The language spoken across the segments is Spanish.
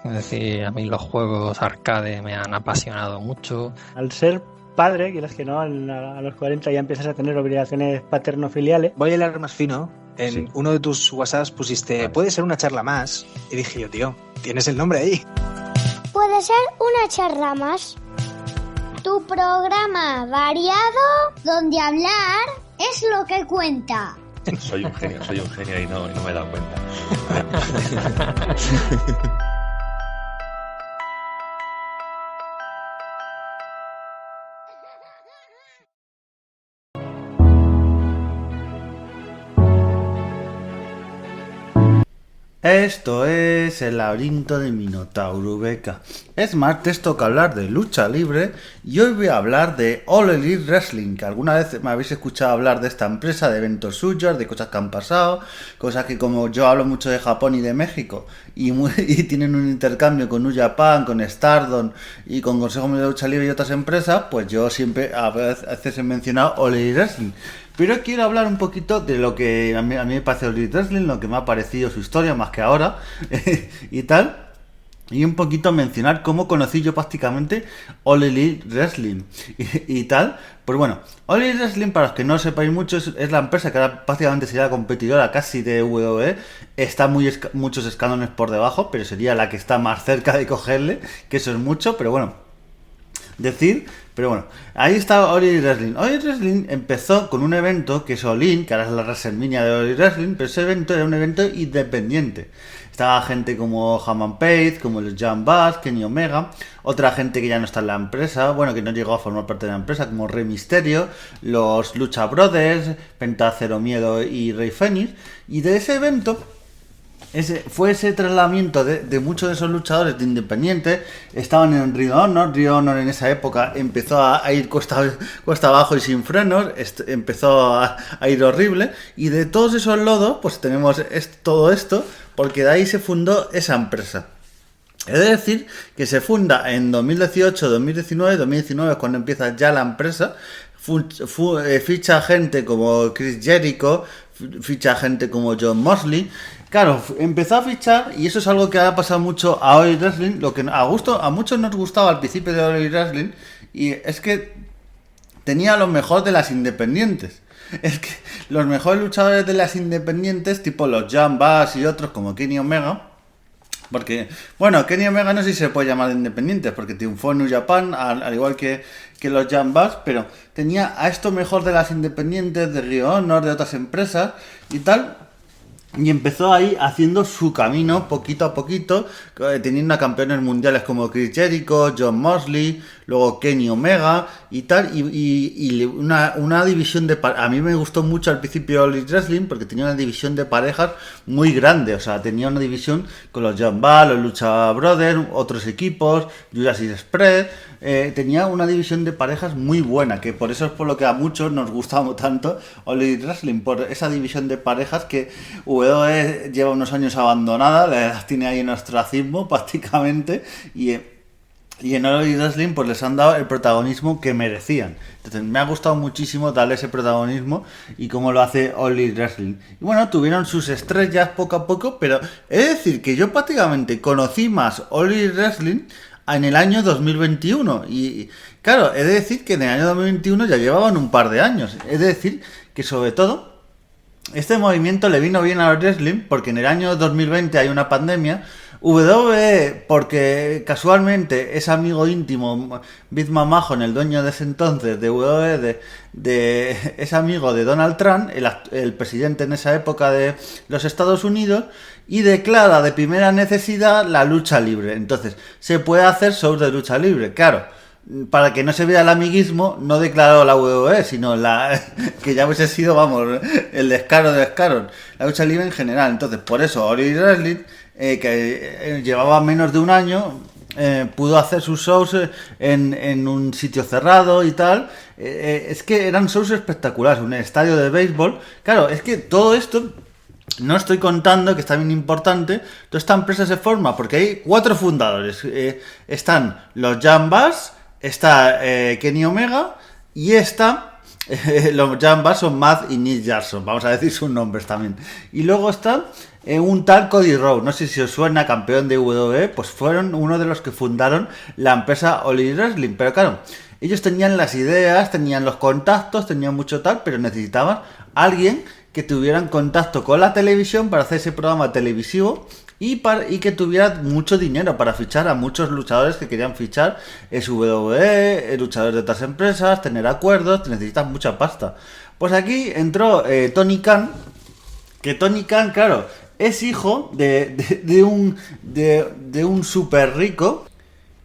Es decir, a mí los juegos arcade me han apasionado mucho. Al ser padre, quieras que no, a los 40 ya empiezas a tener obligaciones paterno-filiales. Voy a hilar más fino. En uno de tus WhatsApps pusiste, puede ser una charla más. Y dije yo, tío, tienes el nombre ahí. Puede ser una charla más. Tu programa variado donde hablar es lo que cuenta. Soy un genio y no me he dado cuenta. Esto es el laberinto de Minotauro Beca. Es martes, toca hablar de lucha libre y hoy voy a hablar de All Elite Wrestling, que alguna vez me habéis escuchado hablar de esta empresa, de eventos suyos, de cosas que han pasado, cosas que como yo hablo mucho de Japón y de México y tienen un intercambio con New Japan, con Stardom y con Consejo Mundial de Lucha Libre y otras empresas, pues yo siempre a veces he mencionado All Elite Wrestling. Pero quiero hablar un poquito de lo que a mí me parece All Elite Wrestling, lo que me ha parecido su historia, más que ahora, y tal. Y un poquito mencionar cómo conocí yo prácticamente All Elite Wrestling y tal. Pues bueno, All Elite Wrestling, para los que no lo sepáis mucho, es la empresa que ahora prácticamente sería la competidora casi de WWE. Está muchos escalones por debajo, pero sería la que está más cerca de cogerle, que eso es mucho, pero bueno. Pero bueno, ahí está All Elite Wrestling. All Elite Wrestling empezó con un evento que es All In, que ahora es la WrestleMania de All Elite Wrestling, pero ese evento era un evento independiente. Estaba gente como Hangman Page, como los Young Bucks, Kenny Omega, otra gente que ya no está en la empresa, bueno, que no llegó a formar parte de la empresa, como Rey Mysterio, los Lucha Brothers, Penta Cero Miedo y Rey Fénix. Y de ese evento fue ese trasladamiento de muchos de esos luchadores de independientes. Estaban en Ring of Honor. Ring of Honor en esa época empezó a ir cuesta abajo y sin frenos, empezó a ir horrible, y de todos esos lodos pues tenemos todo esto, porque de ahí se fundó esa empresa. He de decir que se funda en 2018, 2019 es cuando empieza ya la empresa. Ficha gente como Chris Jericho, ficha gente como John Moxley. Claro, empezó a fichar, y eso es algo que ha pasado mucho a All Elite Wrestling, lo que a muchos nos gustaba al principio de All Elite Wrestling, y es que tenía lo mejor de las independientes. Es que los mejores luchadores de las independientes, tipo los Young Bucks y otros como Kenny Omega, porque, bueno, Kenny Omega no sé si se puede llamar de independientes, porque triunfó en New Japan, al igual que los Young Bucks, pero tenía a esto mejor de las independientes, de Ring of Honor, de otras empresas y tal. Y empezó ahí haciendo su camino poquito a poquito, teniendo a campeones mundiales como Chris Jericho, John Moxley, luego Kenny Omega y tal, y una división de parejas. A mí me gustó mucho al principio All Elite Wrestling porque tenía una división de parejas muy grande, o sea, tenía una división con los Young Bucks, los Lucha Brothers, otros equipos, Jurassic Express, tenía una división de parejas muy buena, que por eso es por lo que a muchos nos gustaba tanto All Elite Wrestling, por esa división de parejas que WWE lleva unos años abandonada, las tiene ahí en ostracismo prácticamente, y en All Elite Wrestling pues les han dado el protagonismo que merecían. Entonces me ha gustado muchísimo darle ese protagonismo y cómo lo hace All Elite Wrestling. Y bueno, tuvieron sus estrellas poco a poco, pero he de decir que yo prácticamente conocí más All Elite Wrestling en el año 2021. Y claro, he de decir que en el año 2021 ya llevaban un par de años. He de decir que sobre todo este movimiento le vino bien al wrestling porque en el año 2020 hay una pandemia. WWE, porque casualmente es amigo íntimo, Vince McMahon, el dueño de ese entonces de WWE, es amigo de Donald Trump, el presidente en esa época de los Estados Unidos, y declara de primera necesidad la lucha libre. Entonces, se puede hacer shows de lucha libre, claro. Para que no se vea el amiguismo, no declaró la WWE, sino que ya hubiese sido, vamos, el descaro de descaros, la lucha libre en general. Entonces, por eso, All Elite Wrestling, que llevaba menos de un año, pudo hacer sus shows en un sitio cerrado y tal. Es que eran shows espectaculares, un estadio de béisbol. Claro, es que todo esto no estoy contando, que está bien importante. Toda esta empresa se forma porque hay 4 fundadores. Están los Young Bucks, está Kenny Omega y está Los Jambas son Matt y Nick Jackson, vamos a decir sus nombres también. Y luego está un tal Cody Rhodes, no sé si os suena, campeón de WWE, pues fueron uno de los que fundaron la empresa All Elite Wrestling. Pero claro, ellos tenían las ideas, tenían los contactos, tenían mucho tal, pero necesitaban alguien que tuvieran contacto con la televisión para hacer ese programa televisivo y que tuviera mucho dinero para fichar a muchos luchadores que querían fichar WWE, luchadores de otras empresas, tener acuerdos, te necesitas mucha pasta. Pues aquí entró Tony Khan, que Tony Khan, claro, es hijo de un súper rico,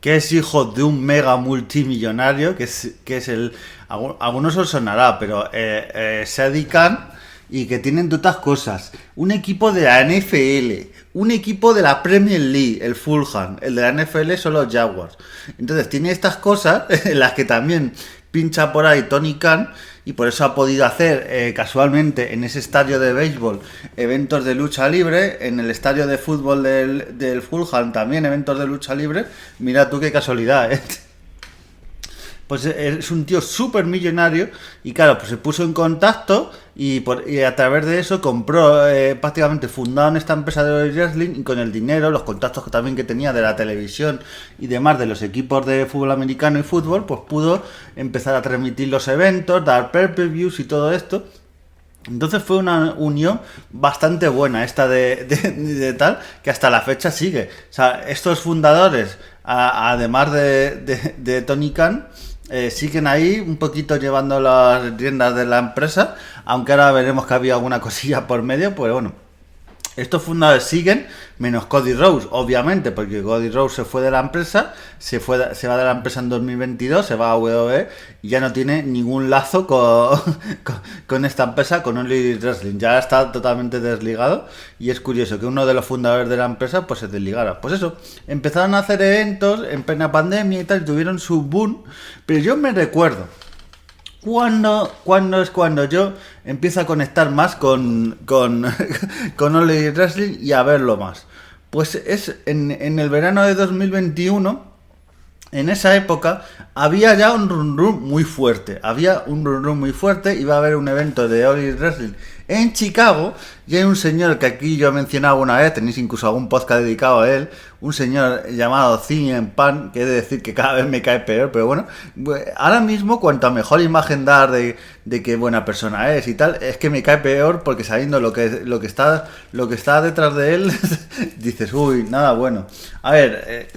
que es hijo de un mega multimillonario, que es el... Algunos os sonará, pero Shadi Khan, y que tienen todas cosas. Un equipo de la NFL, un equipo de la Premier League, el Fulham, el de la NFL son los Jaguars. Entonces tiene estas cosas en las que también pincha por ahí Tony Khan, y por eso ha podido hacer casualmente en ese estadio de béisbol eventos de lucha libre, en el estadio de fútbol del Fulham también eventos de lucha libre. Mira tú qué casualidad, ¿eh? Pues es un tío súper millonario y claro, pues se puso en contacto y a través de eso compró, prácticamente fundaron esta empresa de wrestling, y con el dinero, los contactos que tenía de la televisión y demás de los equipos de fútbol americano y fútbol, pues pudo empezar a transmitir los eventos, dar pay-per-views y todo esto. Entonces fue una unión bastante buena esta de tal, que hasta la fecha sigue. O sea, estos fundadores, además de Tony Khan, siguen ahí un poquito llevando las riendas de la empresa, aunque ahora veremos que había alguna cosilla por medio, pues bueno. Estos fundadores siguen, menos Cody Rhodes, obviamente, porque Cody Rhodes se fue de la empresa, se va de la empresa en 2022, se va a WWE y ya no tiene ningún lazo con esta empresa, con All Elite Wrestling. Ya está totalmente desligado y es curioso que uno de los fundadores de la empresa pues se desligara. Pues eso, empezaron a hacer eventos en plena pandemia y tal, y tuvieron su boom, pero yo me recuerdo cuando yo empiezo a conectar más con All Elite Wrestling y a verlo más. Pues es en el verano de 2021, en esa época, había ya un run muy fuerte. Iba a haber un evento de All Elite Wrestling en Chicago, y hay un señor que aquí yo he mencionado una vez, tenéis incluso algún podcast dedicado a él, un señor llamado CM Punk, que he de decir que cada vez me cae peor, pero bueno, ahora mismo cuanta mejor imagen dar de qué buena persona es y tal, es que me cae peor porque sabiendo lo que está detrás de él, dices, uy, nada bueno. A ver,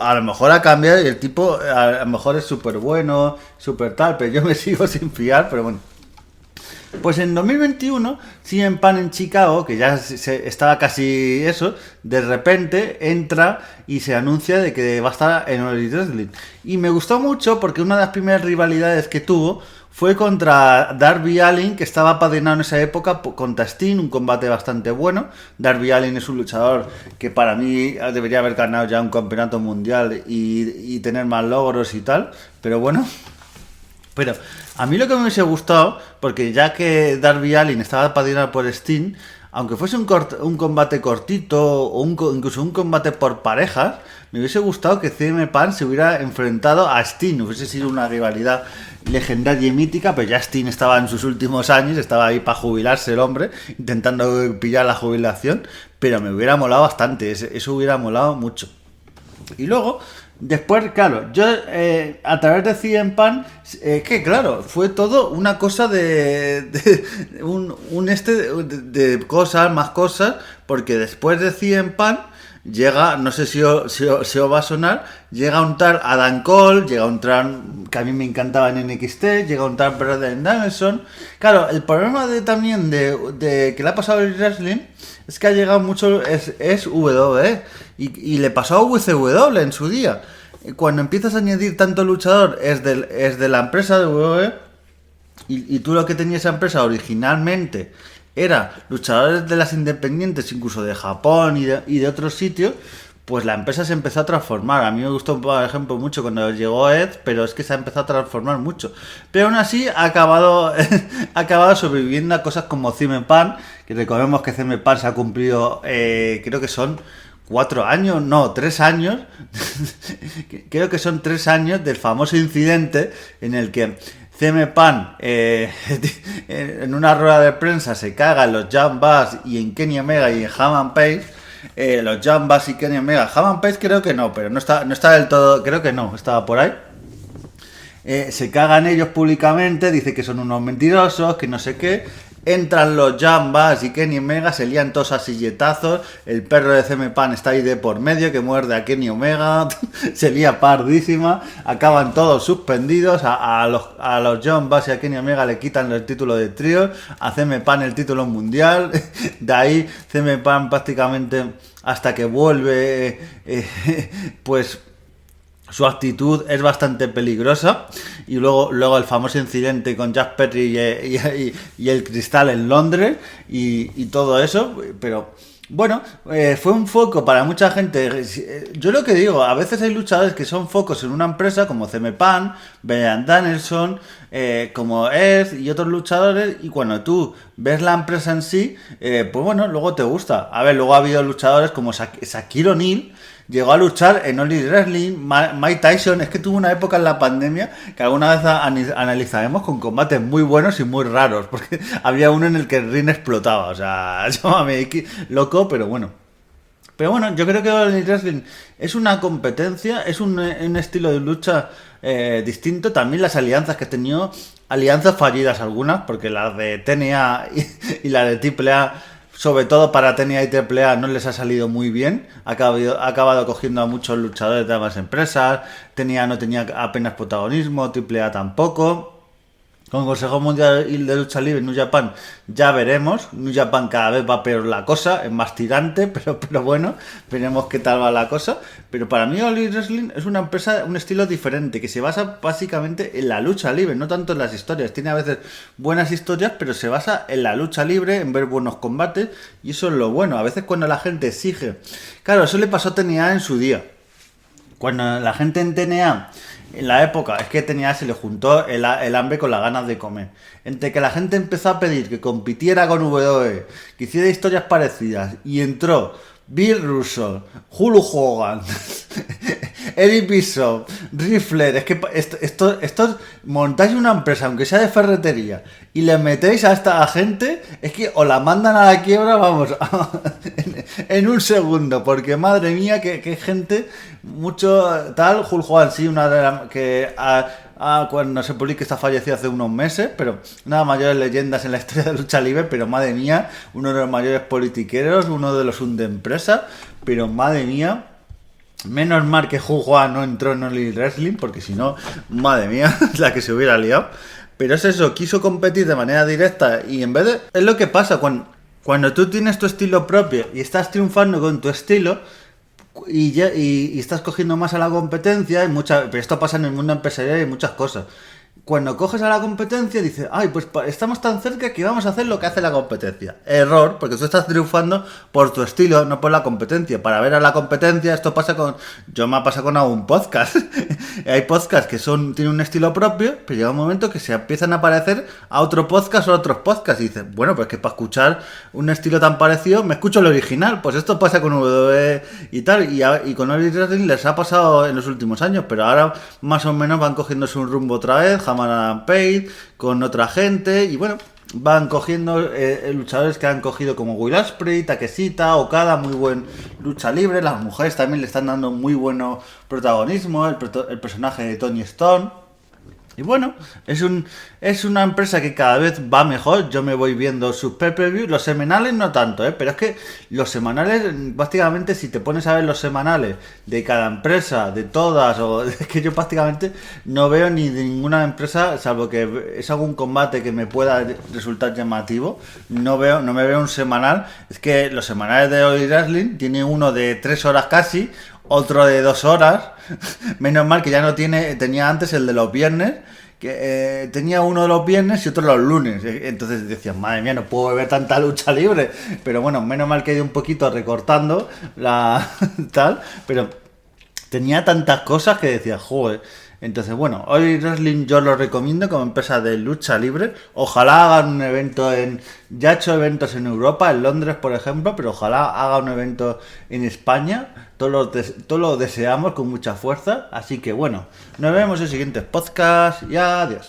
a lo mejor ha cambiado y el tipo a lo mejor es súper bueno, súper tal, pero yo me sigo sin fiar, pero bueno. Pues en 2021, CM Punk en Chicago, que ya estaba casi eso, de repente entra y se anuncia de que va a estar en All Elite Wrestling. Y me gustó mucho porque una de las primeras rivalidades que tuvo fue contra Darby Allin, que estaba apadrinado en esa época contra Sting, un combate bastante bueno. Darby Allin es un luchador que para mí debería haber ganado ya un campeonato mundial y tener más logros y tal, pero bueno. Pero a mí lo que me hubiese gustado, porque ya que Darby Allin estaba apadrinado por Sting, aunque fuese un combate cortito o incluso un combate por parejas, me hubiese gustado que CM Punk se hubiera enfrentado a Sting. Hubiese sido una rivalidad legendaria y mítica, pero ya Sting estaba en sus últimos años, estaba ahí para jubilarse el hombre, intentando pillar la jubilación, pero me hubiera molado bastante, eso hubiera molado mucho. Y luego... Después, claro, yo a través de CM Punk, que claro, fue todo una cosa de cosas, más cosas, porque después de CM Punk llega, no sé si os va a sonar, llega un tal Adam Cole, llega un tal que a mí me encantaba en NXT, llega un tal Bryan Danielson. Claro, el problema también de que le ha pasado el wrestling es que ha llegado mucho, es WWE, y le pasó a WCW en su día. Cuando empiezas a añadir tanto luchador, es de la empresa de WWE, y tú lo que tenías esa empresa originalmente era luchadores de las independientes, incluso de Japón y de otros sitios, pues la empresa se empezó a transformar. A mí me gustó, por ejemplo, mucho cuando llegó Ed, pero es que se ha empezado a transformar mucho. Pero aún así ha acabado sobreviviendo a cosas como CM Punk, que recordemos que CM Punk se ha cumplido, creo que son 3 años, creo que son 3 años del famoso incidente en el que CM Punk en una rueda de prensa se caga en los Young Bucks y en Kenny Omega y en Hangman Page. Los Young Bucks y Kenny Omega. Hangman Page creo que no, pero no está del todo, creo que no, estaba por ahí. Se cagan ellos públicamente, dice que son unos mentirosos, que no sé qué. Entran los Young Bucks y Kenny Omega, se lían todos a silletazos. El perro de CM Punk está ahí de por medio, que muerde a Kenny Omega. Se lía pardísima. Acaban todos suspendidos. A los Young Bucks y a Kenny Omega le quitan el título de trío. A CM Punk el título mundial. De ahí CM Punk prácticamente hasta que vuelve, pues... su actitud es bastante peligrosa. Y luego el famoso incidente con Jack Perry y el cristal en Londres y todo eso. Pero bueno, fue un foco para mucha gente. Yo lo que digo, a veces hay luchadores que son focos en una empresa como CM Punk, Bryan Danielson, como Edge y otros luchadores, y cuando tú ves la empresa en sí, pues bueno, luego te gusta. A ver, luego ha habido luchadores como Shaquille O'Neal. Llegó a luchar en All Elite Wrestling. Mike Tyson, es que tuvo una época en la pandemia que alguna vez analizaremos, con combates muy buenos y muy raros, porque había uno en el que el ring explotaba, o sea, llámame loco, pero bueno. Pero bueno, yo creo que All Elite Wrestling es una competencia, es un estilo de lucha distinto. También las alianzas que he tenido, alianzas fallidas algunas, porque las de TNA y las de AAA, sobre todo para TNA y AAA, no les ha salido muy bien. Ha acabado cogiendo a muchos luchadores de ambas empresas. TNA no tenía apenas protagonismo, AAA tampoco. Con el Consejo Mundial de Lucha Libre, New Japan, ya veremos. New Japan cada vez va peor la cosa, es más tirante, pero bueno, veremos qué tal va la cosa. Pero para mí All Elite Wrestling es una empresa, un estilo diferente, que se basa básicamente en la lucha libre, no tanto en las historias. Tiene a veces buenas historias, pero se basa en la lucha libre, en ver buenos combates, y eso es lo bueno. A veces cuando la gente exige... Claro, eso le pasó a TNA en su día. Cuando la gente en TNA... En la época, es que TNA se le juntó el hambre con las ganas de comer. Entre que la gente empezó a pedir que compitiera con WWE, que hiciera historias parecidas, y entró Bill Russell, Hulk Hogan, Eric Bischoff, Riffler, es que estos montáis una empresa, aunque sea de ferretería, y le metéis a esta gente, es que os la mandan a la quiebra, vamos, en un segundo, porque madre mía, que gente, mucho tal. Hulk Hogan, sí, una de las que cuando se publique está fallecido hace unos meses, pero una de las mayores leyendas en la historia de lucha libre, pero madre mía, uno de los mayores politiqueros, uno de los hundeempresas, pero madre mía. Menos mal que Hulk Hogan no entró en All Elite Wrestling, porque si no, madre mía, la que se hubiera liado. Pero es eso, quiso competir de manera directa, y en vez de... Es lo que pasa cuando tú tienes tu estilo propio y estás triunfando con tu estilo, y estás cogiendo más a la competencia, pero esto pasa en el mundo empresarial y muchas cosas. Cuando coges a la competencia dices, ay, pues estamos tan cerca que vamos a hacer lo que hace la competencia. Error, porque tú estás triunfando por tu estilo, no por la competencia. Para ver a la competencia, esto pasa yo me ha pasado con algún podcast. Hay podcasts que tienen un estilo propio, pero llega un momento que se empiezan a parecer a otro podcast o a otros podcasts. Y dices, bueno, pues que para escuchar un estilo tan parecido, me escucho el original. Pues esto pasa con WWE y tal. Y con All Elite Wrestling les ha pasado en los últimos años, pero ahora más o menos van cogiéndose un rumbo otra vez. Hangman Page con otra gente, y bueno, van cogiendo luchadores que han cogido como Will Ospreay, Takeshita, Okada, muy buen lucha libre. Las mujeres también le están dando muy buen protagonismo, el personaje de Toni Storm. Y bueno, es una empresa que cada vez va mejor. Yo me voy viendo sus pay-per-view, los semanales no tanto, pero es que los semanales, prácticamente si te pones a ver los semanales de cada empresa, de todas, es que yo prácticamente no veo ni de ninguna empresa, salvo que es algún combate que me pueda resultar llamativo, no me veo un semanal. Es que los semanales de All Elite Wrestling tiene uno de 3 horas casi, otro de 2 horas, menos mal que ya no tenía antes el de los viernes, que tenía uno de los viernes y otro los lunes, entonces decías, madre mía, no puedo ver tanta lucha libre, pero bueno, menos mal que he ido un poquito recortando la tal, pero tenía tantas cosas que decías, joder. Entonces, bueno, All Elite Wrestling yo lo recomiendo como empresa de lucha libre. Ojalá hagan un evento ya he hecho eventos en Europa, en Londres, por ejemplo, pero ojalá haga un evento en España. Todos lo deseamos con mucha fuerza. Así que, bueno, nos vemos en siguientes podcasts y adiós.